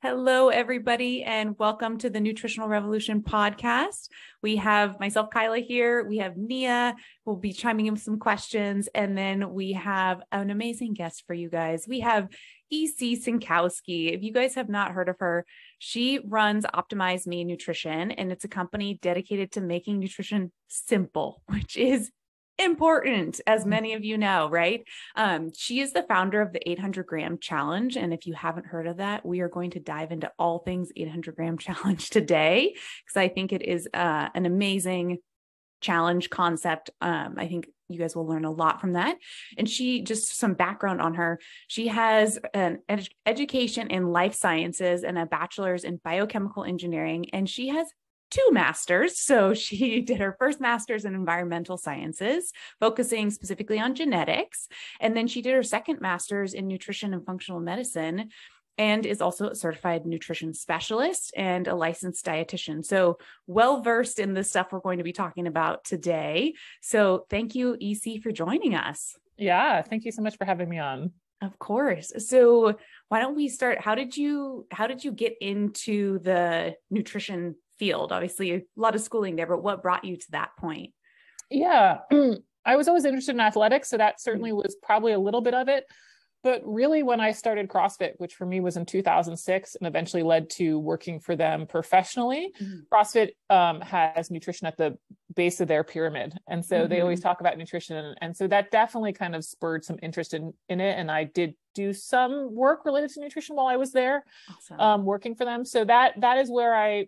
Hello, everybody, and welcome to the Nutritional Revolution podcast. We have myself, Kyla, here. We have Nia, who will be chiming in with some questions. And then we have an amazing guest for you guys. We have EC Synkowski. If you guys have not heard of her, she runs OptimizeMe Nutrition, and it's a company dedicated to making nutrition simple, which is important, as many of you know, right? She is the founder of the 800-gram challenge. And if you haven't heard of that, we are going to dive into all things 800-gram challenge today, because I think it is an amazing challenge concept. I think you guys will learn a lot from that. And just some background on her. She has an education in life sciences and a bachelor's in biochemical engineering, and she has two masters. So she did her first master's in environmental sciences, focusing specifically on genetics. And then she did her second master's in nutrition and functional medicine, and is also a certified nutrition specialist and a licensed dietitian. So well-versed in the stuff we're going to be talking about today. So thank you, EC, for joining us. Yeah. Thank you so much for having me on. Of course. So why don't we start? How did you get into the nutrition field? Obviously a lot of schooling there, but what brought you to that point? Yeah. I was always interested in athletics. So that certainly was probably a little bit of it. But really when I started CrossFit, which for me was in 2006 and eventually led to working for them professionally, CrossFit has nutrition at the base of their pyramid. And so they always talk about nutrition. And so that definitely kind of spurred some interest in it. And I did do some work related to nutrition while I was there, working for them. So that is where I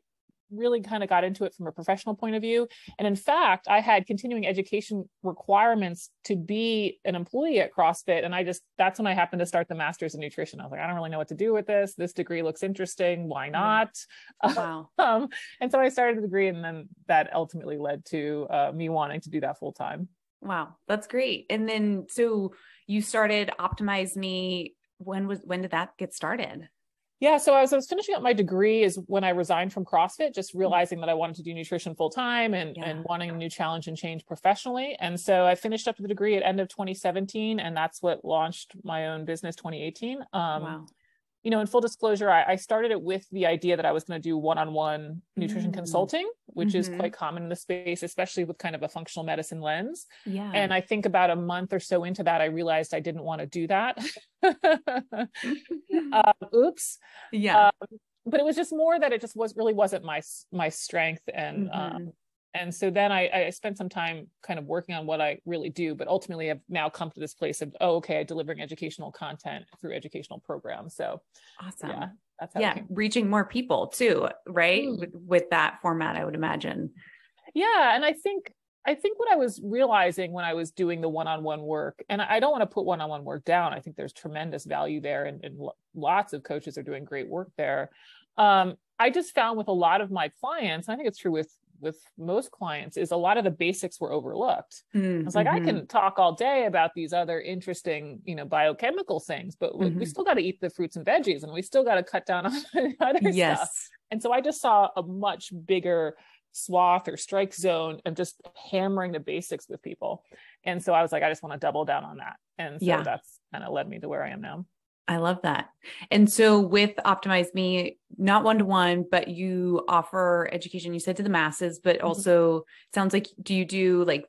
really kind of got into it from a professional point of view. And in fact, I had continuing education requirements to be an employee at CrossFit. And that's when I happened to start the master's in nutrition. I was like, I don't really know what to do with this. This degree looks interesting. Why not? Wow. And so I started the degree, and then that ultimately led to me wanting to do that full time. Wow. That's great. And then, so you started OptimizeMe. When did that get started? Yeah. So as I was finishing up my degree is when I resigned from CrossFit, just realizing that I wanted to do nutrition full time and wanting a new challenge and change professionally. And so I finished up the degree at end of 2017, and that's what launched my own business 2018. Wow. In full disclosure, I started it with the idea that I was going to do one-on-one nutrition consulting, which is quite common in the space, especially with kind of a functional medicine lens. Yeah. And I think about a month or so into that, I realized I didn't want to do that. Oops. Yeah. But it was just more that it just wasn't my strength. And so then I spent some time kind of working on what I really do, but ultimately I've now come to this place of, delivering educational content through educational programs. So awesome. Yeah, that's how reaching more people too, right? With that format, I would imagine. Yeah. And I think what I was realizing when I was doing the one-on-one work, and I don't want to put one-on-one work down. I think there's tremendous value there, and lots of coaches are doing great work there. I just found with a lot of my clients, and I think it's true with most clients, is a lot of the basics were overlooked. I was like, I can talk all day about these other interesting, biochemical things, but we still got to eat the fruits and veggies, and we still got to cut down on other stuff. And so I just saw a much bigger swath or strike zone of just hammering the basics with people. And so I was like, I just want to double down on that. And so that's kind of led me to where I am now. I love that. And so with OptimizeMe, not one-to-one, but you offer education, you said, to the masses, but also it sounds like, do you do like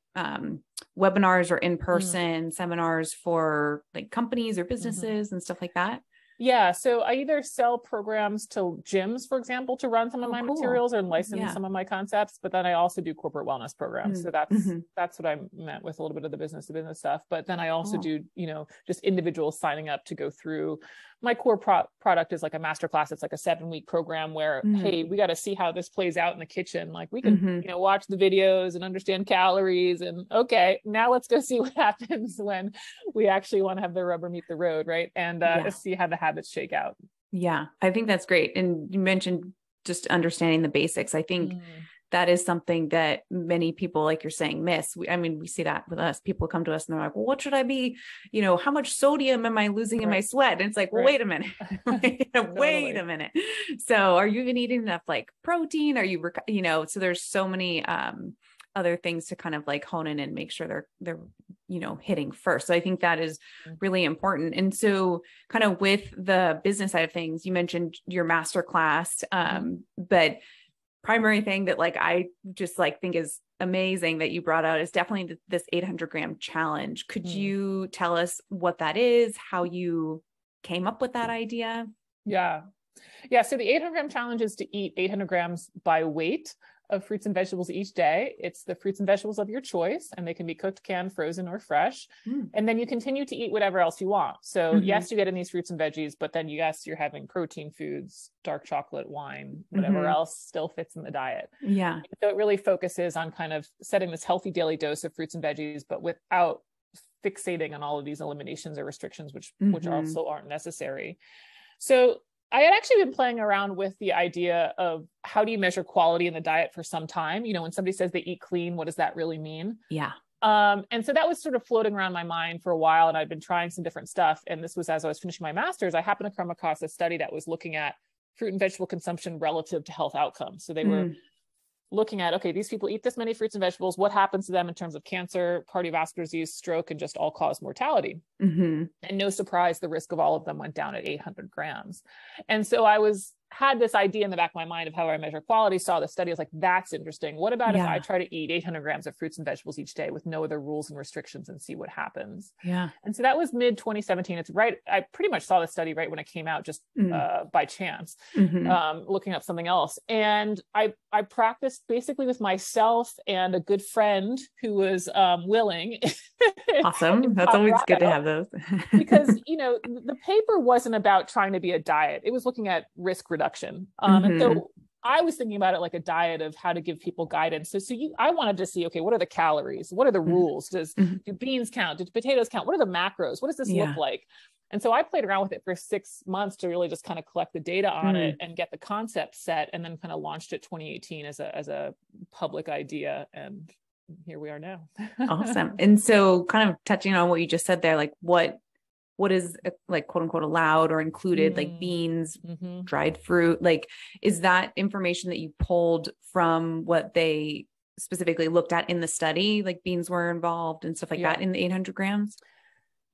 webinars or in-person seminars for like companies or businesses and stuff like that? Yeah. So I either sell programs to gyms, for example, to run some of my materials or license some of my concepts, but then I also do corporate wellness programs. So that's what I meant with a little bit of the business to business stuff. But then I also do, just individuals signing up to go through. My core product is like a masterclass. It's like a 7-week program where, hey, we got to see how this plays out in the kitchen. Like we can, watch the videos and understand calories, and okay, now let's go see what happens when we actually want to have the rubber meet the road. Right. And see how the habits shake out. Yeah. I think that's great. And you mentioned just understanding the basics. I think that is something that many people, like you're saying, miss. We see that with us. People come to us and they're like, well, what should I be, how much sodium am I losing in my sweat? And it's like, well, wait a minute, wait a minute. So are you even eating enough like protein? Are you, so there's so many other things to kind of like hone in and make sure they're hitting first. So I think that is really important. And so kind of with the business side of things, you mentioned your masterclass, but primary thing that like, I just like think is amazing that you brought out is definitely this 800-gram challenge. Could you tell us what that is, how you came up with that idea? Yeah. Yeah. So the 800-gram challenge is to eat 800 grams by weight of fruits and vegetables each day. It's the fruits and vegetables of your choice, and they can be cooked, canned, frozen, or fresh. And then you continue to eat whatever else you want. So yes, you get in these fruits and veggies, but then yes, you're having protein foods, dark chocolate, wine, whatever else still fits in the diet. Yeah. So it really focuses on kind of setting this healthy daily dose of fruits and veggies, but without fixating on all of these eliminations or restrictions, which also aren't necessary. So I had actually been playing around with the idea of how do you measure quality in the diet for some time? When somebody says they eat clean, what does that really mean? Yeah. And so that was sort of floating around my mind for a while, and I'd been trying some different stuff. And this was as I was finishing my master's, I happened to come across a study that was looking at fruit and vegetable consumption relative to health outcomes. So they were looking at, okay, these people eat this many fruits and vegetables. What happens to them in terms of cancer, cardiovascular disease, stroke, and just all-cause mortality? And no surprise, the risk of all of them went down at 800 grams. And so I had this idea in the back of my mind of how I measure quality, saw the study. I was like, that's interesting. What about if I try to eat 800 grams of fruits and vegetables each day with no other rules and restrictions and see what happens? Yeah. And so that was mid 2017. It's right. I pretty much saw the study right when it came out, just by chance, looking up something else. And I practiced basically with myself and a good friend who was willing. Awesome. That's always good to have those. Because, the paper wasn't about trying to be a diet. It was looking at risk reduction. And so I was thinking about it like a diet of how to give people guidance. I wanted to see, okay, what are the calories? What are the rules? Do beans count? Do potatoes count? What are the macros? What does this look like? And so I played around with it for 6 months to really just kind of collect the data on it and get the concept set, and then kind of launched it 2018 as a public idea. And here we are now. Awesome. And so kind of touching on what you just said there, like what is like quote unquote allowed or included, like beans, dried fruit, like, is that information that you pulled from what they specifically looked at in the study? Like beans were involved and stuff like that in the 800 grams?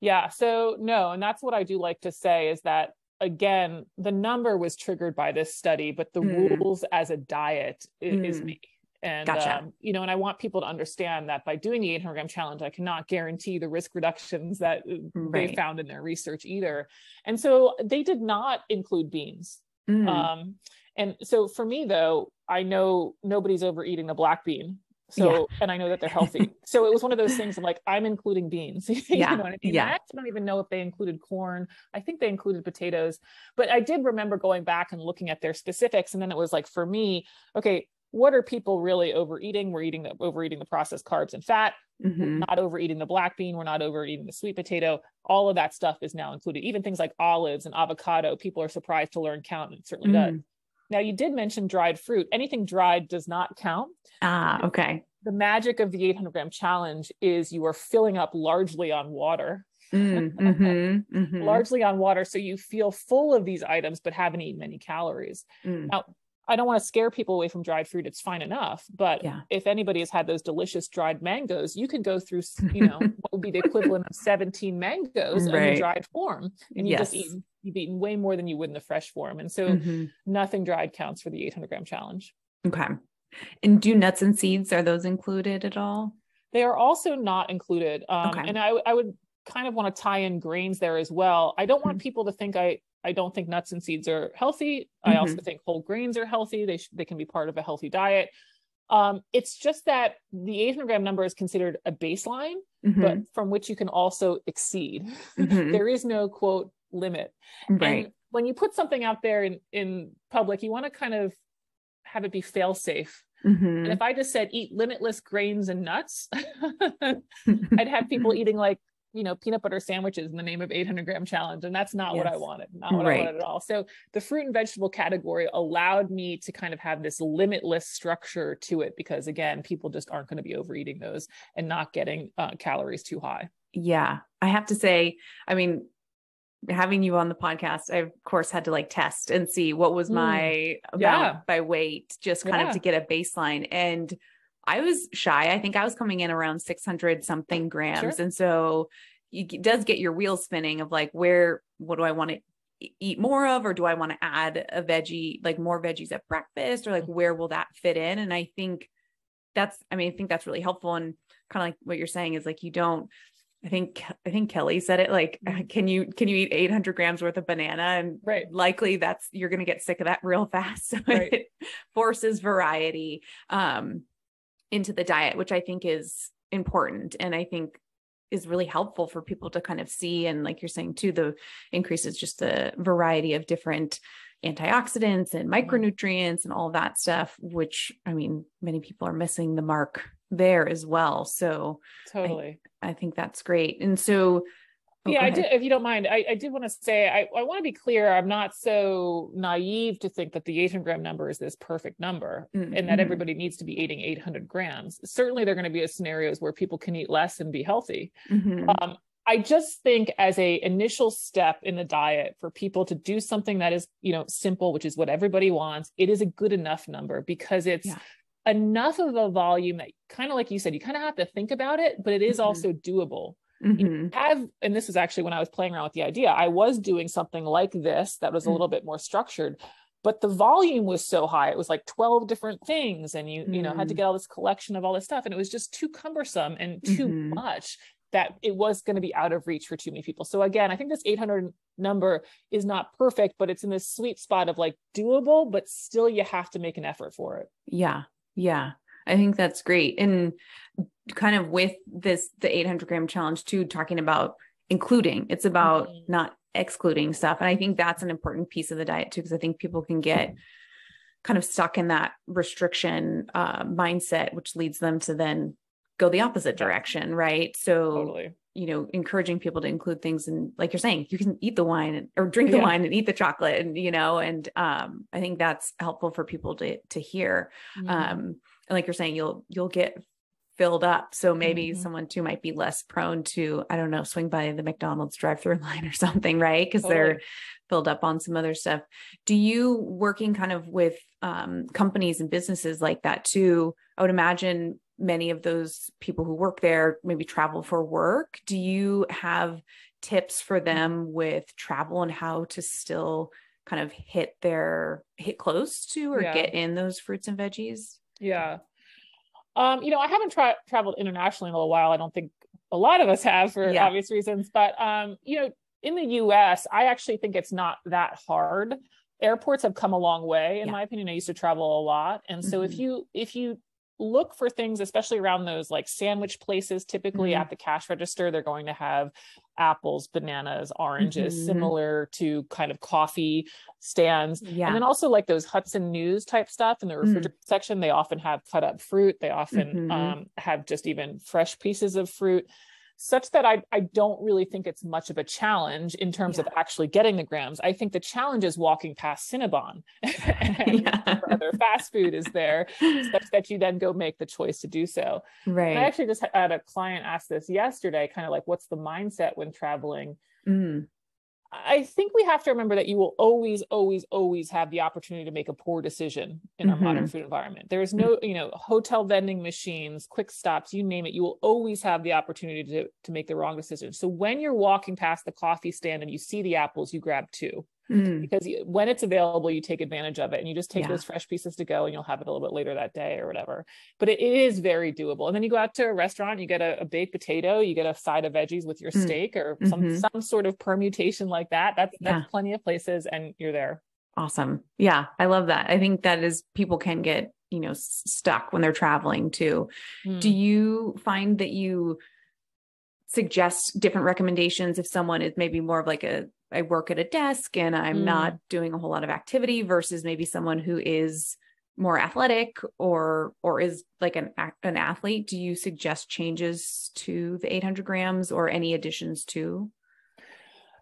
Yeah. So no. And that's what I do like to say is that, again, the number was triggered by this study, but the rules as a diet is me. And, gotcha. And I want people to understand that by doing the 800-gram challenge, I cannot guarantee the risk reductions that they found in their research either. And so they did not include beans. And so for me, though, I know nobody's overeating the black bean. So, and I know that they're healthy. So it was one of those things of like, I'm including beans. You know what I mean? I actually don't even know if they included corn. I think they included potatoes, but I did remember going back and looking at their specifics. And then it was like, for me, okay, what are people really overeating? We're overeating the processed carbs and fat. We're not overeating the black bean. We're not overeating the sweet potato. All of that stuff is now included. Even things like olives and avocado, people are surprised to learn count, and it certainly does. Now, you did mention dried fruit. Anything dried does not count. Okay. The magic of the 800-gram challenge is you are filling up largely on water. Largely on water. So you feel full of these items, but haven't eaten any calories. Now, I don't want to scare people away from dried fruit. It's fine enough. But if anybody has had those delicious dried mangoes, you could go through, what would be the equivalent of 17 mangoes in the dried form. And you've eaten way more than you would in the fresh form. And so nothing dried counts for the 800-gram challenge. Okay. And do nuts and seeds, are those included at all? They are also not included. And I would kind of want to tie in grains there as well. I don't want people to think I don't think nuts and seeds are healthy. I also think whole grains are healthy. They can be part of a healthy diet. It's just that the 800-gram number is considered a baseline, but from which you can also exceed. There is no quote limit. And when you put something out there in public, you want to kind of have it be fail safe. And if I just said eat limitless grains and nuts, I'd have people eating like, peanut butter sandwiches in the name of 800-gram challenge. And that's not what I wanted, not what I wanted at all. So the fruit and vegetable category allowed me to kind of have this limitless structure to it, because again, people just aren't going to be overeating those and not getting calories too high. Yeah. I have to say, I mean, having you on the podcast, I of course had to like test and see what was my amount by weight, just kind of to get a baseline. And I was shy. I think I was coming in around 600 something grams. Sure. And so it does get your wheels spinning of like, what do I want to eat more of? Or do I want to add a veggie, like more veggies at breakfast, or like, where will that fit in? And I think I think that's really helpful. And kind of like what you're saying is like, I think Kelly said it, like, can you eat 800 grams worth of banana? And right. likely you're going to get sick of that real fast. So right. it forces variety, into the diet, which I think is important. And I think is really helpful for people to kind of see. And like you're saying too, the increases just the variety of different antioxidants and micronutrients and all that stuff, which, I mean, many people are missing the mark there as well. So totally, I think that's great. And so, I did, if you don't mind, I did want to say, I want to be clear. I'm not so naive to think that the 800 gram number is this perfect number and that everybody needs to be eating 800 grams. Certainly there are going to be scenarios where people can eat less and be healthy. I just think as a initial step in the diet for people to do something that is, simple, which is what everybody wants, it is a good enough number because it's enough of a volume that, kind of like you said, you kind of have to think about it, but it is also doable. And this is actually when I was playing around with the idea, I was doing something like this that was a little bit more structured, but the volume was so high. It was like 12 different things. And you had to get all this collection of all this stuff. And it was just too cumbersome and too much that it was going to be out of reach for too many people. So again, I think this 800 number is not perfect, but it's in this sweet spot of like doable, but still you have to make an effort for it. Yeah. Yeah. I think that's great. And kind of with the 800 gram challenge too, talking about including, it's about not excluding stuff. And I think that's an important piece of the diet too, because I think people can get kind of stuck in that restriction mindset, which leads them to then go the opposite direction. Right. So, totally. Encouraging people to include things. And like you're saying, you can eat the wine or drink the wine and eat the chocolate and, I think that's helpful for people to hear. And like you're saying, you'll get filled up. So maybe someone too might be less prone to, I don't know, swing by the McDonald's drive-through line or something, right? Because they're filled up on some other stuff. Do you, working kind of with companies and businesses like that too, I would imagine many of those people who work there maybe travel for work. Do you have tips for them with travel and how to still kind of hit close to or get in those fruits and veggies? Yeah. I haven't traveled internationally in a little while. I don't think a lot of us have for obvious reasons, but, in the US, I actually think it's not that hard. Airports have come a long way. In my opinion, I used to travel a lot. And so if you look for things, especially around those like sandwich places, typically at the cash register, they're going to have apples, bananas, oranges, similar to kind of coffee stands. And then also like those Hudson News type stuff in the refrigerator section, they often have cut up fruit. They often have just even fresh pieces of fruit, such that I don't really think it's much of a challenge in terms of actually getting the grams. I think the challenge is walking past Cinnabon and other fast food is there, such that you then go make the choice to do so. Right. And I actually just had a client ask this yesterday, kind of like, what's the mindset when traveling? I think we have to remember that you will always, always, always have the opportunity to make a poor decision in our modern food environment. There is no, hotel vending machines, quick stops, you name it. You will always have the opportunity to make the wrong decision. So when you're walking past the coffee stand and you see the apples, you grab two. Because when it's available, you take advantage of it and you just take those fresh pieces to go and you'll have it a little bit later that day or whatever. But it is very doable. And then you go out to a restaurant, you get a baked potato, you get a side of veggies with your steak or some sort of permutation like that. That's plenty of places and you're there. Awesome. Yeah. I love that. I think that is, people can get, stuck when they're traveling too. Do you find that you suggest different recommendations if someone is maybe more of like I work at a desk and I'm not doing a whole lot of activity versus maybe someone who is more athletic or is like an athlete? Do you suggest changes to the 800 grams or any additions to?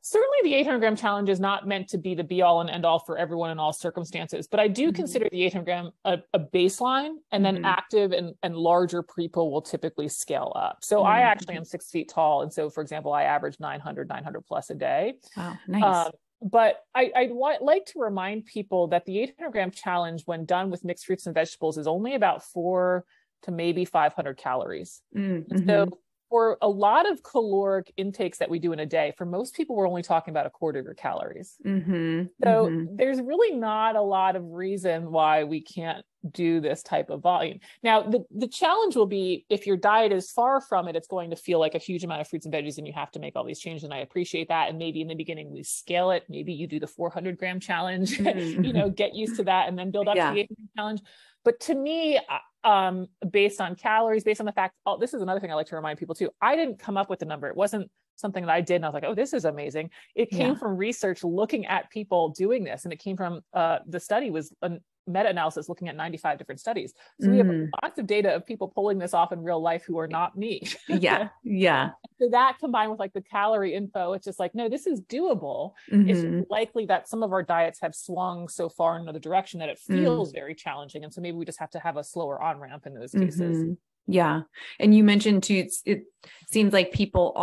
Certainly the 800 gram challenge is not meant to be the be all and end all for everyone in all circumstances, but I do consider the 800 gram a baseline, and then active and larger people will typically scale up. So I actually am 6 feet tall. And so for example, I average 900 plus a day. Wow. Nice. But I'd like to remind people that the 800 gram challenge, when done with mixed fruits and vegetables, is only about 4 to maybe 500 calories. Mm-hmm. So for a lot of caloric intakes that we do in a day, for most people, we're only talking about a quarter of your calories. Mm-hmm. So Mm-hmm. there's really not a lot of reason why we can't do this type of volume. Now, the challenge will be if your diet is far from it, it's going to feel like a huge amount of fruits and veggies and you have to make all these changes. And I appreciate that. And maybe in the beginning we scale it. Maybe you do the 400-gram challenge, Mm-hmm. get used to that and then build up to Yeah. the 800 challenge. But to me, based on calories, based on the fact, this is another thing I like to remind people too. I didn't come up with the number. It wasn't something that I did. And I was like, oh, this is amazing. It came from research looking at people doing this. And it came from, the study was a meta-analysis looking at 95 different studies. So we have lots of data of people pulling this off in real life who are not me. Yeah. Yeah. So that combined with like the calorie info, it's just like, no, this is doable. Mm-hmm. It's likely that some of our diets have swung so far in another direction that it feels very challenging. And so maybe we just have to have a slower on-ramp in those cases. Mm-hmm. Yeah. And you mentioned too, it seems like people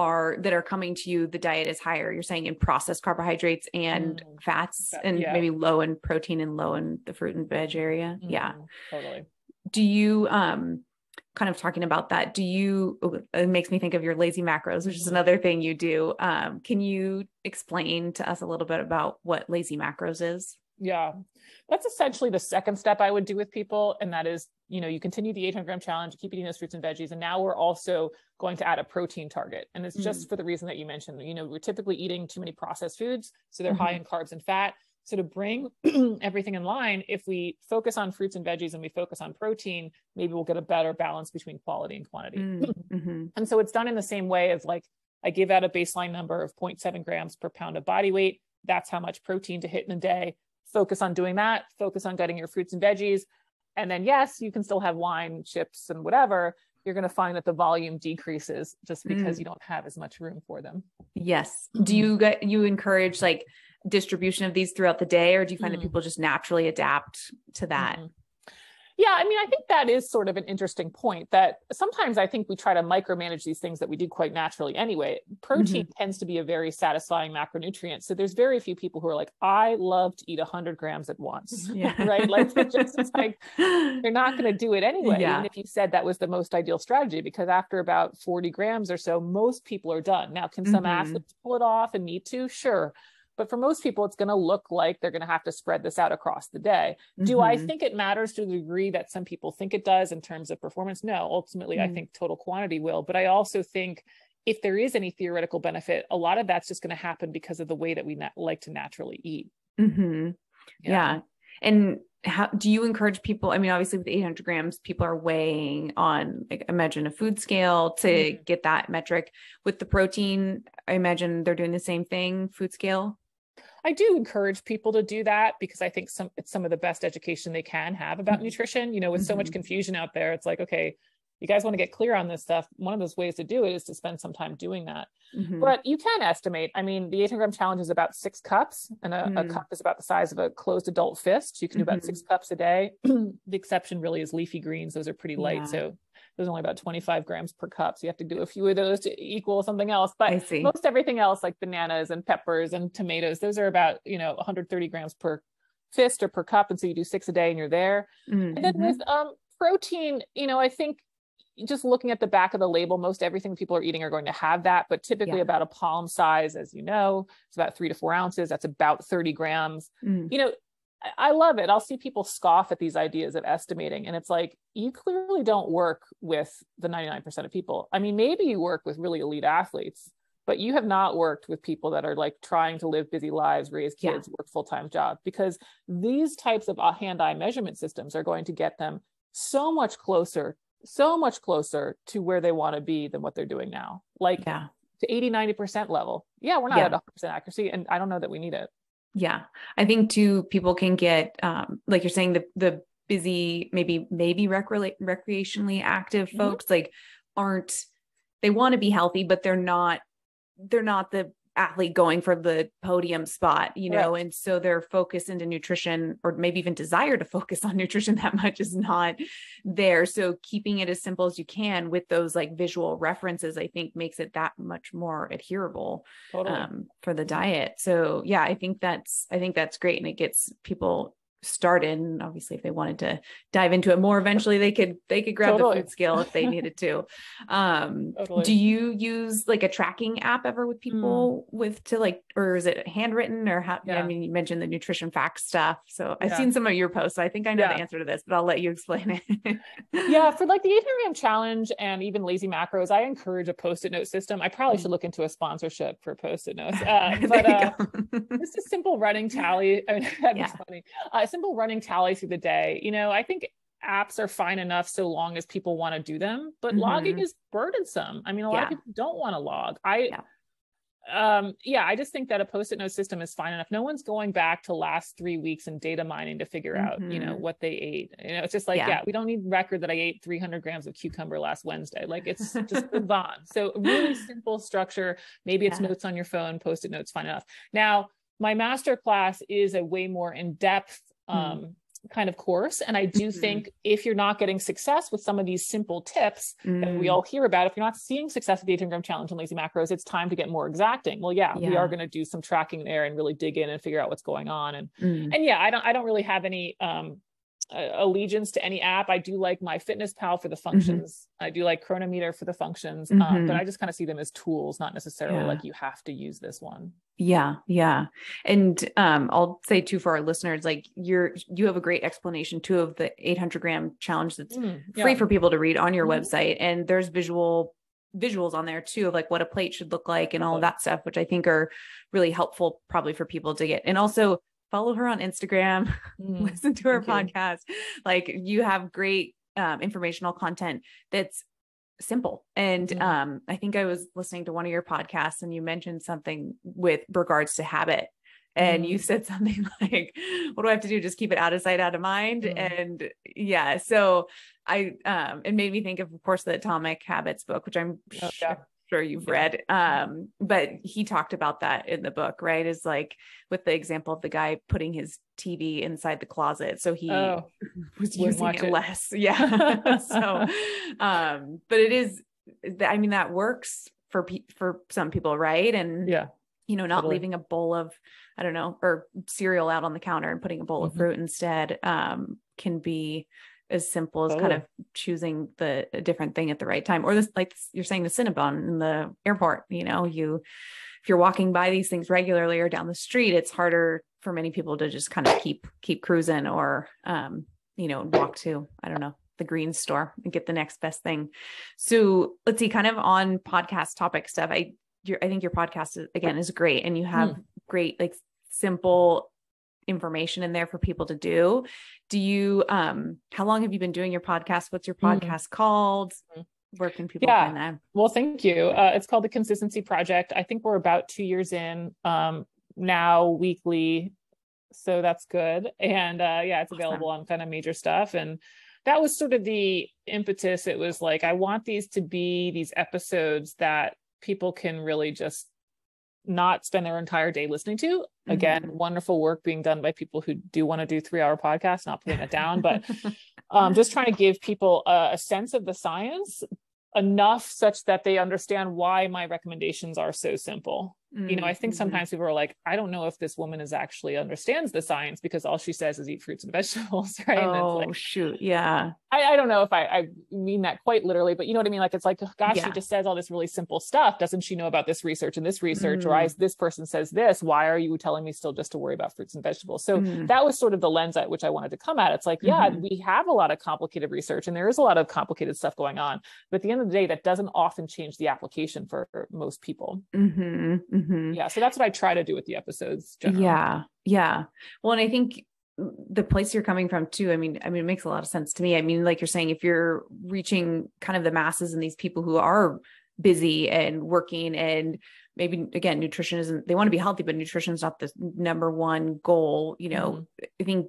that are coming to you, the diet is higher. You're saying in processed carbohydrates and fats and maybe low in protein and low in the fruit and veg area. Yeah. Totally. Do you, kind of talking about that, it makes me think of your lazy macros, which is another thing you do. Can you explain to us a little bit about what lazy macros is? Yeah, that's essentially the second step I would do with people. And that is, you continue the 800-gram challenge, keep eating those fruits and veggies. And now we're also going to add a protein target. And it's just for the reason that you mentioned, we're typically eating too many processed foods. So they're high in carbs and fat. So to bring everything in line, if we focus on fruits and veggies and we focus on protein, maybe we'll get a better balance between quality and quantity. And so it's done in the same way as like, I give out a baseline number of 0.7 grams per pound of body weight. That's how much protein to hit in a day. Focus on doing that, focus on getting your fruits and veggies. And then, yes, you can still have wine, chips, and whatever. You're going to find that the volume decreases just because you don't have as much room for them. Yes. Do you encourage like distribution of these throughout the day, or do you find that people just naturally adapt to that? Yeah, I mean, I think that is sort of an interesting point that sometimes I think we try to micromanage these things that we do quite naturally anyway. Protein tends to be a very satisfying macronutrient. So there's very few people who are like, I love to eat 100 grams at once, right? Like it's like, they're not going to do it anyway. Even if you said that was the most ideal strategy, because after about 40 grams or so, most people are done. Now, can some athletes pull it off and need to? Sure. But for most people, it's going to look like they're going to have to spread this out across the day. Do I think it matters to the degree that some people think it does in terms of performance? No, ultimately, I think total quantity will. But I also think if there is any theoretical benefit, a lot of that's just going to happen because of the way that we like to naturally eat. Yeah. And how do you encourage people? I mean, obviously with 800 grams, people are weighing on, like, imagine a food scale to get that metric. With the protein, I imagine they're doing the same thing, food scale. I do encourage people to do that because I think it's some of the best education they can have about nutrition. With so much confusion out there, it's like, okay, you guys want to get clear on this stuff. One of those ways to do it is to spend some time doing that. But you can estimate, I mean, the 800-gram challenge is about 6 cups and a cup is about the size of a closed adult fist. So you can do about 6 cups a day. The exception really is leafy greens. Those are pretty light. So there's only about 25 grams per cup. So you have to do a few of those to equal something else. But most everything else, like bananas and peppers and tomatoes, those are about, 130 grams per fist or per cup. And so you do 6 a day and you're there. And then with protein, I think just looking at the back of the label, most everything people are eating are going to have that, but typically about a palm size, as you know, it's about 3 to 4 ounces. That's about 30 grams. I love it. I'll see people scoff at these ideas of estimating. And it's like, you clearly don't work with the 99% of people. I mean, maybe you work with really elite athletes, but you have not worked with people that are like trying to live busy lives, raise kids, work full-time jobs, because these types of hand-eye measurement systems are going to get them so much closer to where they want to be than what they're doing now. Like to 80, 90% level. Yeah, we're not at 100% accuracy. And I don't know that we need it. Yeah. I think too, people can get, like you're saying, the busy, maybe recreationally active folks, like they want to be healthy, but they're not the athlete going for the podium spot, and so their focus into nutrition, or maybe even desire to focus on nutrition that much, is not there. So keeping it as simple as you can with those like visual references, I think makes it that much more adherable for the diet. So yeah, I think that's great. And it gets people started. And obviously if they wanted to dive into it more, eventually they could grab the food scale if they needed to. Do you use like a tracking app ever with people or is it handwritten or how, I mean, you mentioned the nutrition facts stuff. So I've seen some of your posts, so I think I know the answer to this, but I'll let you explain it. For like the 800-gram challenge and even lazy macros, I encourage a Post-it note system. I probably should look into a sponsorship for Post-it notes, just a simple running tally. I mean, that'd be funny. Simple running tally through the day. You know, I think apps are fine enough so long as people want to do them, but logging is burdensome. I mean, a lot of people don't want to log. I just think that a Post-it note system is fine enough. No one's going back to last 3 weeks and data mining to figure out, you know, what they ate. You know, it's just like, we don't need record that I ate 300 grams of cucumber last Wednesday. Like it's just move on. So really simple structure. Maybe it's notes on your phone, Post-it notes, fine enough. Now, my master class is a way more in-depth kind of course. And I do think if you're not getting success with some of these simple tips that we all hear about, if you're not seeing success with the 800-gram challenge and lazy macros, it's time to get more exacting. Well, we are going to do some tracking there and really dig in and figure out what's going on. And I don't really have any allegiance to any app. I do like MyFitnessPal for the functions. I do like Chronometer for the functions, but I just kind of see them as tools, not necessarily like you have to use this one. Yeah. And I'll say too, for our listeners, like you have a great explanation too of the 800-gram challenge that's free for people to read on your website. And there's visuals on there too of like what a plate should look like and all of that stuff, which I think are really helpful probably for people to get. And also follow her on Instagram, listen to her podcast. Like you have great informational content that's simple. And I think I was listening to one of your podcasts and you mentioned something with regards to habit. And you said something like, what do I have to do? Just keep it out of sight, out of mind. And so it made me think of course, the Atomic Habits book, which I'm sure you've read. But he talked about that in the book, right? Is like with the example of the guy putting his TV inside the closet. So he was using it less. So, but it is, I mean, that works for some people, right? And, you know, not leaving a bowl of, I don't know, or cereal out on the counter and putting a bowl of fruit instead, can be as simple as kind of choosing a different thing at the right time. Or this, like you're saying, the Cinnabon in the airport, you know, if you're walking by these things regularly or down the street, it's harder for many people to just kind of keep cruising or, you know, walk to, I don't know, the green store and get the next best thing. So let's see, kind of on podcast topic stuff. I think your podcast is great. And you have great, like simple information in there for people to do. Do you, how long have you been doing your podcast? What's your podcast called? Where can people find that? Well, thank you. It's called The Consistency Project. I think we're about 2 years in, now weekly. So that's good. And, it's available on kind of major stuff. And that was sort of the impetus. It was like, I want these to be these episodes that people can really just not spend their entire day listening to. Again, wonderful work being done by people who do want to do 3-hour podcasts, not putting it down, but just trying to give people a sense of the science enough such that they understand why my recommendations are so simple. You know, I think sometimes people are like, I don't know if this woman actually understands the science because all she says is eat fruits and vegetables, right? Oh, like, shoot. Yeah. I don't know if I mean that quite literally, but you know what I mean? Like, it's like, gosh, she just says all this really simple stuff. Doesn't she know about this research and this research? Or this person says this, why are you telling me still just to worry about fruits and vegetables? So that was sort of the lens at which I wanted to come at. It's like, we have a lot of complicated research and there is a lot of complicated stuff going on, but at the end of the day, that doesn't often change the application for most people. So that's what I try to do with the episodes generally. Yeah. Well, and I think the place you're coming from too, I mean, it makes a lot of sense to me. I mean, like you're saying, if you're reaching kind of the masses and these people who are busy and working and maybe again, nutrition isn't, they want to be healthy, but nutrition is not the number one goal. You know, I think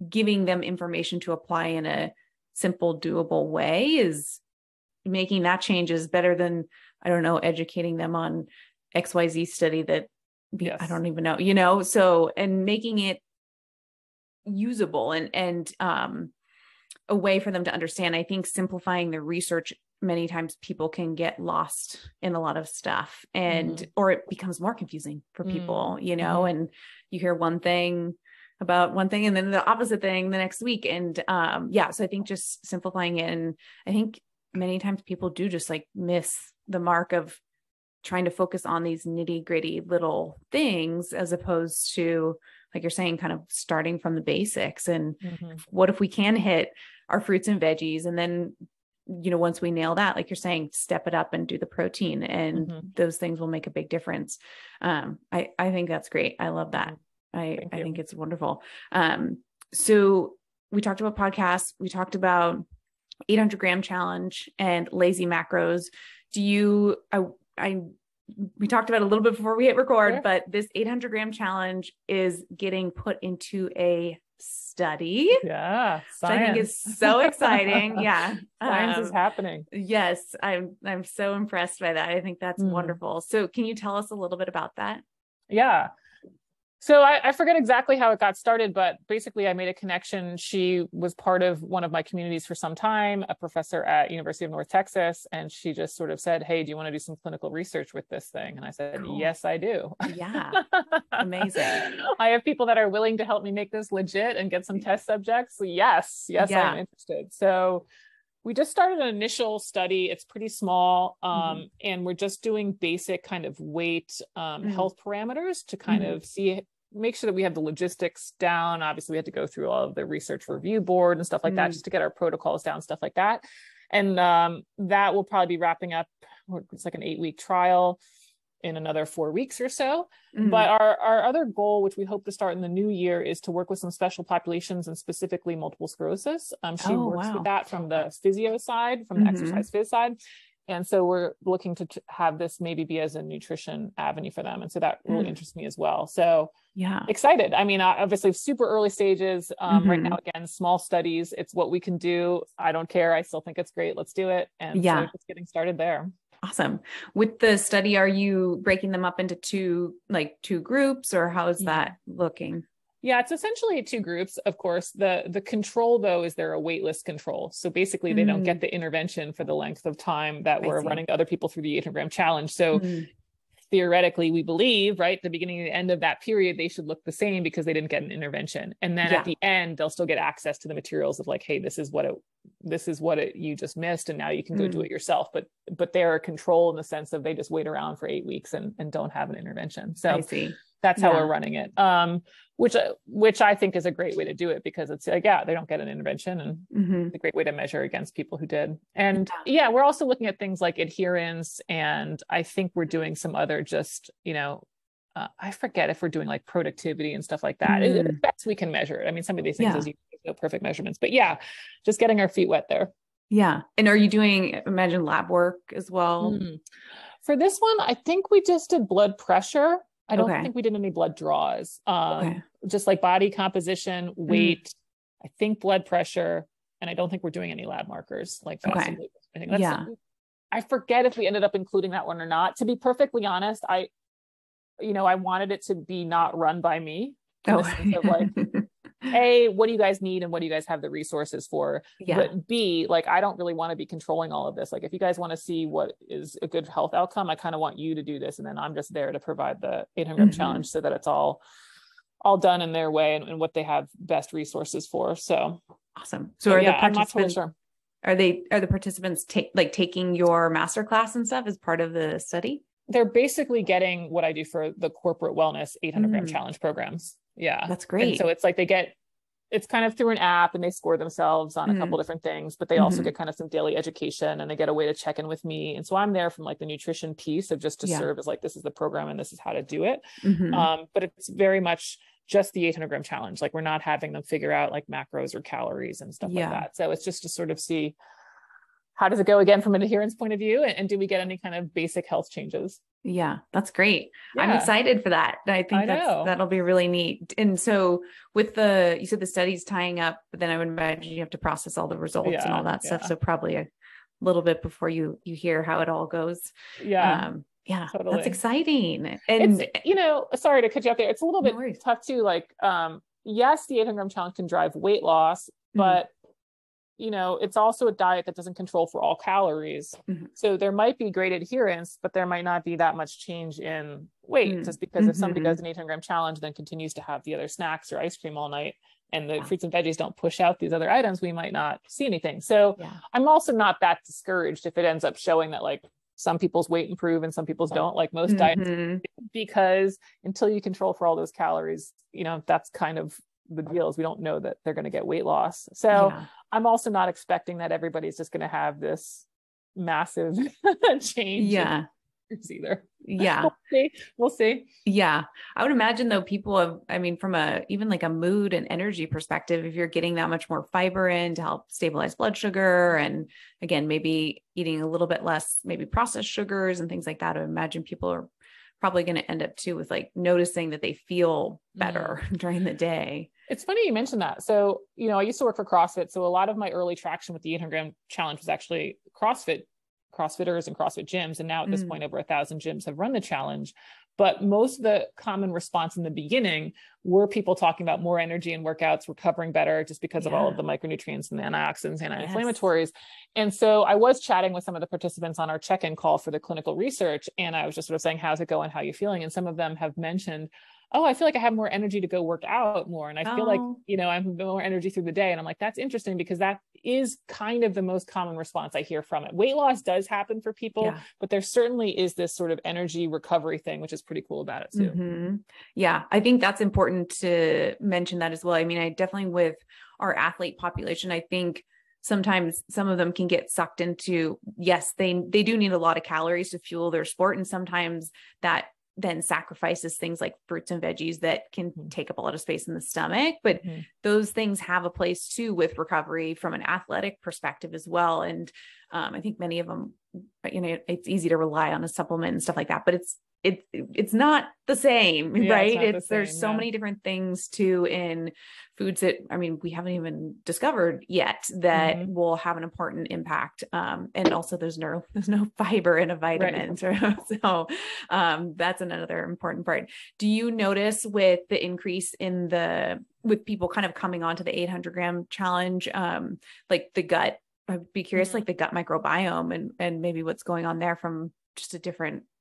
giving them information to apply in a simple, doable way is making that change is better than, I don't know, educating them on XYZ study that I don't even know, you know, so, and making it usable and a way for them to understand. I think simplifying the research, many times people can get lost in a lot of stuff and, or it becomes more confusing for people, you know, and you hear one thing about one thing and then the opposite thing the next week. And yeah, so I think just simplifying it. And I think many times people do just like miss the mark of trying to focus on these nitty gritty little things, as opposed to, like you're saying, kind of starting from the basics. And what if we can hit our fruits and veggies, and then, you know, once we nail that, like you're saying, step it up and do the protein, and those things will make a big difference. I think that's great. I love that. I think it's wonderful. So we talked about podcasts, we talked about 800-gram challenge and lazy macros. Do you, we talked about it a little bit before we hit record, but this 800-gram challenge is getting put into a study. Yeah. Science. Which I think is so exciting. Yeah. Science is happening. Yes. I'm so impressed by that. I think that's wonderful. So can you tell us a little bit about that? Yeah. So I forget exactly how it got started, but basically I made a connection. She was part of one of my communities for some time, a professor at University of North Texas. And she just sort of said, hey, do you want to do some clinical research with this thing? And I said, cool. Yes, I do. Yeah. Amazing. I have people that are willing to help me make this legit and get some test subjects. So yes, yeah. I'm interested. So we just started an initial study. It's pretty small. And we're just doing basic kind of weight, health parameters to kind of make sure that we have the logistics down. Obviously we had to go through all of the research review board and stuff like that, just to get our protocols down, stuff like that. And that will probably be wrapping up. It's like an 8-week trial in another 4 weeks or so. But our other goal, which we hope to start in the new year, is to work with some special populations, and specifically multiple sclerosis. She works with that from the physio side, from the exercise phys side. And so we're looking to have this maybe be as a nutrition avenue for them. And so that really interests me as well. So excited. I mean, obviously super early stages right now, again, small studies. It's what we can do. I don't care. I still think it's great. Let's do it. And so just getting started there. Awesome. With the study, are you breaking them up into two groups, or how is that looking? Yeah, it's essentially 2 groups. Of course, the control though is they're a waitlist control. So basically they don't get the intervention for the length of time that we're running other people through the 800-gram challenge. So theoretically, we believe, right, the beginning and the end of that period, they should look the same because they didn't get an intervention. And then at the end, they'll still get access to the materials of like, hey, this is what you just missed, and now you can go do it yourself. But they're a control in the sense of they just wait around for 8 weeks and don't have an intervention. So I see. That's how we're running it. Which I think is a great way to do it, because it's like, they don't get an intervention, and it's a great way to measure against people who did. And we're also looking at things like adherence. And I think we're doing some other I forget if we're doing like productivity and stuff like that. It's best we can measure it. I mean, some of these things there's no perfect measurements, but just getting our feet wet there. Yeah. And are you doing, imagine, lab work as well? For this one, I think we just did blood pressure. I don't think we did any blood draws. Just like body composition, weight, I think blood pressure, and I don't think we're doing any lab markers like fasting. I think I forget if we ended up including that one or not. To be perfectly honest, I wanted it to be not run by me. In the sense of like, A, what do you guys need and what do you guys have the resources for? But B, like, I don't really want to be controlling all of this. Like, if you guys want to see what is a good health outcome, I kind of want you to do this. And then I'm just there to provide the 800 challenge so that it's all done in their way and what they have best resources for. So awesome. So are the participants, I'm not totally sure. Are the participants taking your masterclass and stuff as part of the study? They're basically getting what I do for the corporate wellness 800-gram challenge programs. Yeah. That's great. And so it's like it's kind of through an app, and they score themselves on a couple different things, but they also get kind of some daily education, and they get a way to check in with me. And so I'm there from like the nutrition piece of just to serve as like, this is the program and this is how to do it. But it's very much just the 800-gram challenge. Like, we're not having them figure out like macros or calories and stuff like that. So it's just to sort of see, how does it go again from an adherence point of view? And do we get any kind of basic health changes? Yeah, that's great. I'm excited for that. I think that'll be really neat. And so you said the study's tying up, but then I would imagine you have to process all the results and all that stuff. So probably a little bit before you hear how it all goes. Totally. That's exciting. And it's, sorry to cut you off there. It's a little bit tough too. Like, yes, the 800-gram challenge can drive weight loss, but it's also a diet that doesn't control for all calories. Mm-hmm. So there might be great adherence, but there might not be that much change in weight, just because if somebody does an 800-gram challenge, then continues to have the other snacks or ice cream all night, and the fruits and veggies don't push out these other items, we might not see anything. So I'm also not that discouraged if it ends up showing that like some people's weight improve and some people's don't, like most diets, because until you control for all those calories, that's kind of the deal, is we don't know that they're going to get weight loss. So I'm also not expecting that everybody's just going to have this massive change either. We'll see. Yeah. I would imagine though, people have, from even like a mood and energy perspective, if you're getting that much more fiber in to help stabilize blood sugar, and again, maybe eating a little bit less, maybe processed sugars and things like that, I would imagine people are probably going to end up too with like noticing that they feel better during the day. It's funny you mentioned that. So, I used to work for CrossFit. So a lot of my early traction with the 800-gram challenge was actually CrossFitters and CrossFit gyms. And now at this point, over 1,000 gyms have run the challenge. But most of the common response in the beginning were people talking about more energy in workouts, recovering better just because of all of the micronutrients and the antioxidants, anti-inflammatories. And so I was chatting with some of the participants on our check-in call for the clinical research. And I was just sort of saying, how's it going? How are you feeling? And some of them have mentioned, oh, I feel like I have more energy to go work out more. And I feel like, I have more energy through the day. And I'm like, that's interesting, because that is kind of the most common response I hear from it. Weight loss does happen for people, but there certainly is this sort of energy recovery thing, which is pretty cool about it too. Yeah. I think that's important to mention that as well. I definitely, with our athlete population, I think sometimes some of them can get sucked into, yes, they do need a lot of calories to fuel their sport. And sometimes that then sacrifices things like fruits and veggies that can take up a lot of space in the stomach, but those things have a place too with recovery from an athletic perspective as well. And I think many of them, it's easy to rely on a supplement and stuff like that, but it's not the same, right? There's so many different things too in foods that, we haven't even discovered yet that will have an important impact. And also there's no fiber in a vitamin. Right. So that's another important part. Do you notice with the increase with people kind of coming onto the 800-gram challenge, like the gut, I'd be curious, like the gut microbiome and maybe what's going on there from just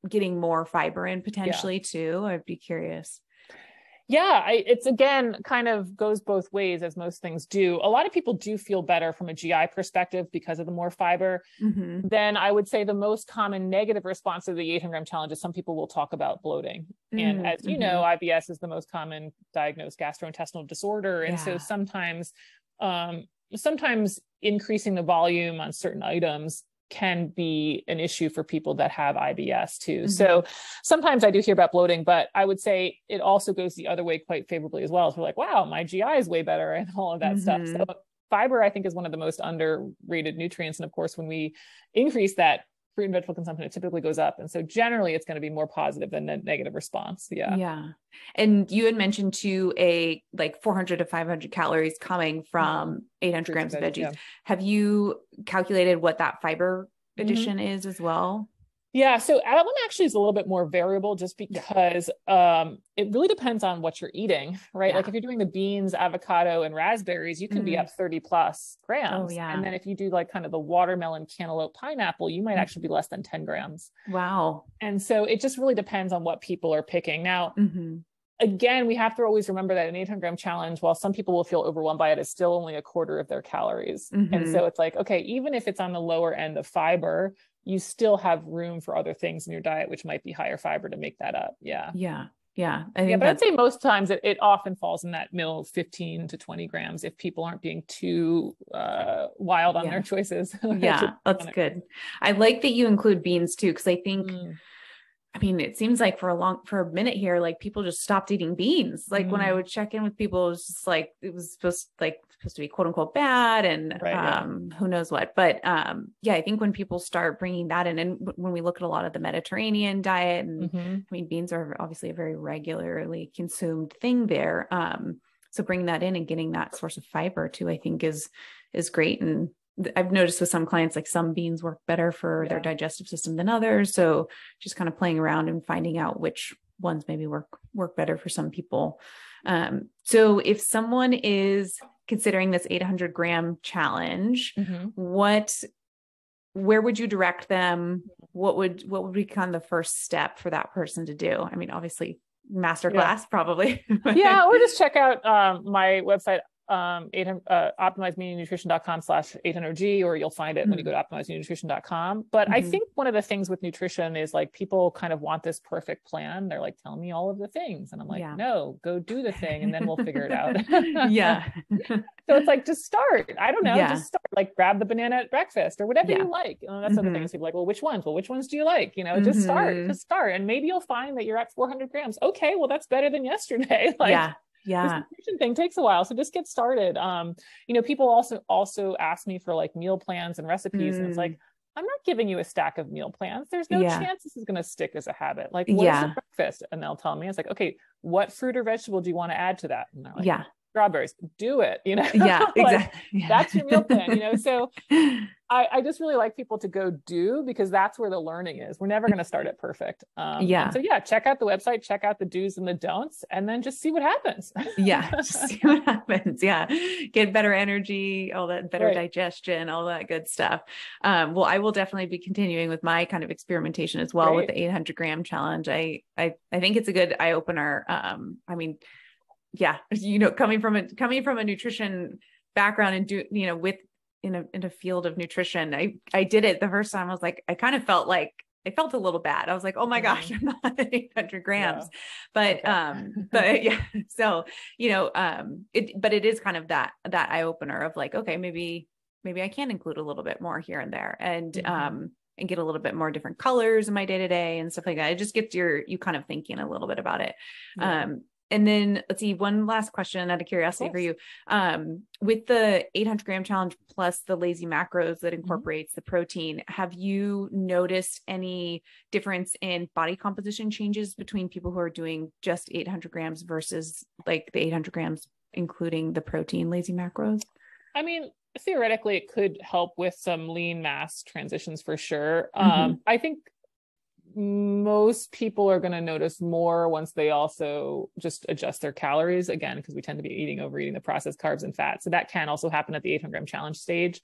getting more fiber in potentially too. I'd be curious. Yeah, it's again, kind of goes both ways, as most things do. A lot of people do feel better from a GI perspective because of the more fiber. Then I would say the most common negative response to the 800-gram challenge is some people will talk about bloating. And as you know, IBS is the most common diagnosed gastrointestinal disorder. And so sometimes increasing the volume on certain items can be an issue for people that have IBS too. So sometimes I do hear about bloating, but I would say it also goes the other way quite favorably as well. So we're like, wow, my GI is way better and all of that stuff. So fiber, I think, is one of the most underrated nutrients. And of course, when we increase that fruit and vegetable consumption, it typically goes up. And so generally it's going to be more positive than a negative response. Yeah. And you had mentioned too, like 400 to 500 calories coming from 800 grams of veggies. Have you calculated what that fiber addition is as well? Yeah. So that one actually is a little bit more variable, just because it really depends on what you're eating, right? Like if you're doing the beans, avocado, and raspberries, you can be up 30 plus grams. And then if you do like kind of the watermelon, cantaloupe, pineapple, you might actually be less than 10 grams. Wow. And so it just really depends on what people are picking. Now, again, we have to always remember that an 800-gram challenge, while some people will feel overwhelmed by it, is still only a quarter of their calories. And so it's like, okay, even if it's on the lower end of fiber, you still have room for other things in your diet, which might be higher fiber to make that up. But I'd say most times it often falls in that middle 15 to 20 grams if people aren't being too wild on their choices. That's good. I like that you include beans too, because I think it seems like for a minute here, like people just stopped eating beans. Like when I would check in with people, it was just like, it was supposed to be quote unquote bad and who knows what. But I think when people start bringing that in, and when we look at a lot of the Mediterranean diet, and beans are obviously a very regularly consumed thing there. So bringing that in and getting that source of fiber too, I think is great. And I've noticed with some clients, like some beans work better for their digestive system than others. So just kind of playing around and finding out which ones maybe work better for some people. So if someone is considering this 800-gram challenge, Mm-hmm. where would you direct them? What would be kind of the first step for that person to do? I mean, obviously masterclass probably. Yeah, or just check out my website, OptimizeMe Nutrition.com/800G, or you'll find it when you go to OptimizeMeNutrition.com. But I think one of the things with nutrition is like people kind of want this perfect plan. They're like, tell me all of the things. And I'm like, no, go do the thing and then we'll figure it out. Yeah. So it's like, just start. I don't know, Yeah. just start. Like grab the banana at breakfast or whatever Yeah. you like. You know, that's the other thing. Is people are like, well, which ones? Well, which ones do you like? You know, just start. And maybe you'll find that you're at 400 grams. Okay, well, that's better than yesterday. Like, this nutrition thing takes a while, so just get started. You know, people also ask me for like meal plans and recipes, and it's like, I'm not giving you a stack of meal plans. There's no chance this is going to stick as a habit. Like, what is your breakfast? And they'll tell me, it's like, okay, what fruit or vegetable do you want to add to that? And they're like, strawberries. Do it. You know, like, exactly. That's your meal plan. You know, so I just really like people to go do, because that's where the learning is. We're never going to start it perfect. So check out the website, check out the do's and the don'ts, and then just see what happens. Just see what happens. Get better energy, all that, better digestion, all that good stuff. Well, I will definitely be continuing with my kind of experimentation as well with the 800-gram challenge. I think it's a good eye opener. I mean, you know, coming from a nutrition background and in a field of nutrition, I did it the first time. I was like, I kind of felt like, I felt a little bad. I was like, oh my gosh, I'm not at 800 grams, but so, you know, it is kind of that eye opener of like, okay, maybe I can include a little bit more here and there, and get a little bit more different colors in my day-to-day and stuff like that. It just gets you kind of thinking a little bit about it. And then let's see, one last question out of curiosity for you. With the 800-gram challenge plus the lazy macros that incorporates the protein, have you noticed any difference in body composition changes between people who are doing just 800 grams versus like the 800 grams, including the protein lazy macros? I mean, theoretically, it could help with some lean mass transitions for sure. I think most people are going to notice more once they also just adjust their calories, again, because we tend to be overeating the processed carbs and fats. So that can also happen at the 800-gram challenge stage.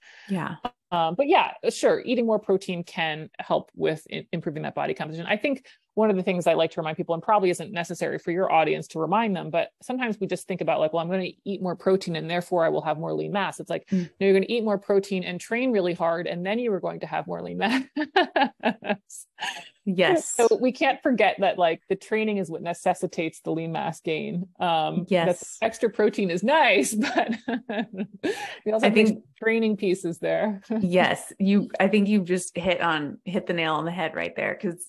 But sure, eating more protein can help with improving that body composition. I think one of the things I like to remind people, and probably isn't necessary for your audience to remind them, but sometimes we just think about like, well, I'm going to eat more protein and therefore I will have more lean mass. It's like, no, you're going to eat more protein and train really hard, and then you are going to have more lean mass. So we can't forget that like the training is what necessitates the lean mass gain. That extra protein is nice, but we also have training pieces there. I think you just hit the nail on the head right there. Cause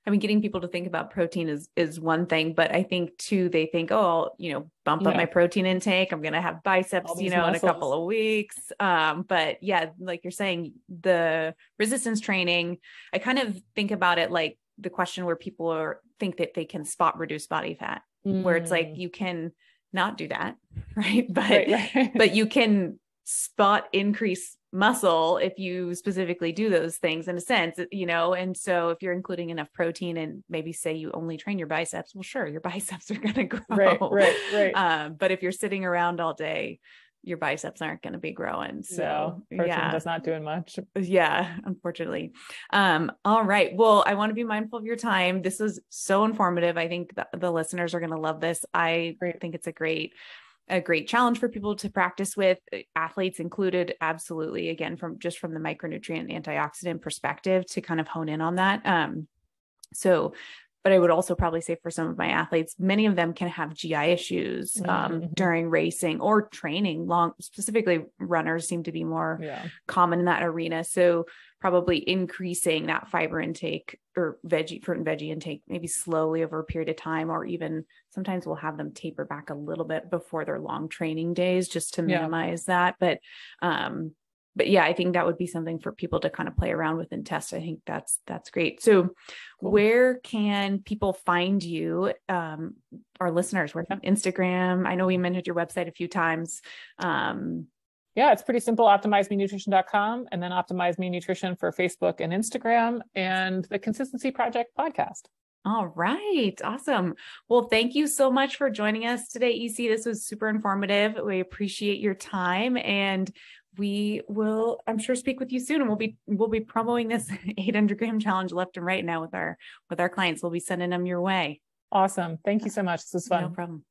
I mean, getting people to think about protein is one thing, but I think too, they think, oh, I'll, bump up my protein intake. I'm going to have biceps, in a couple of weeks. But like you're saying, the resistance training, I kind of think about it like the question where people think that they can spot reduce body fat, where it's like, you can not do that. Right. But you can spot increase muscle if you specifically do those things in a sense, and so if you're including enough protein and maybe say you only train your biceps, well, sure, your biceps are going to grow. Right. But if you're sitting around all day, your biceps aren't going to be growing. So protein does not doing much. Unfortunately. All right. Well, I want to be mindful of your time. This was so informative. I think the listeners are going to love this. I think it's a great challenge for people to practice with, athletes included. Absolutely. Again, from the micronutrient antioxidant perspective to kind of hone in on that. But I would also probably say for some of my athletes, many of them can have GI issues during racing or training. Specifically runners seem to be more common in that arena. So probably increasing that fiber intake or fruit and veggie intake, maybe slowly over a period of time, or even sometimes we'll have them taper back a little bit before their long training days just to minimize that. But I think that would be something for people to kind of play around with and test. I think that's great. So where can people find you? Our listeners, where Instagram? I know we mentioned your website a few times. It's pretty simple. OptimizeMeNutrition.com, and then OptimizeMe Nutrition for Facebook and Instagram, and the Consistency Project podcast. All right. Awesome. Well, thank you so much for joining us today, EC. This was super informative. We appreciate your time, and we will, I'm sure, speak with you soon. And we'll be promoting this 800-gram challenge left and right now with our clients. We'll be sending them your way. Awesome. Thank you so much. This was fun. No problem.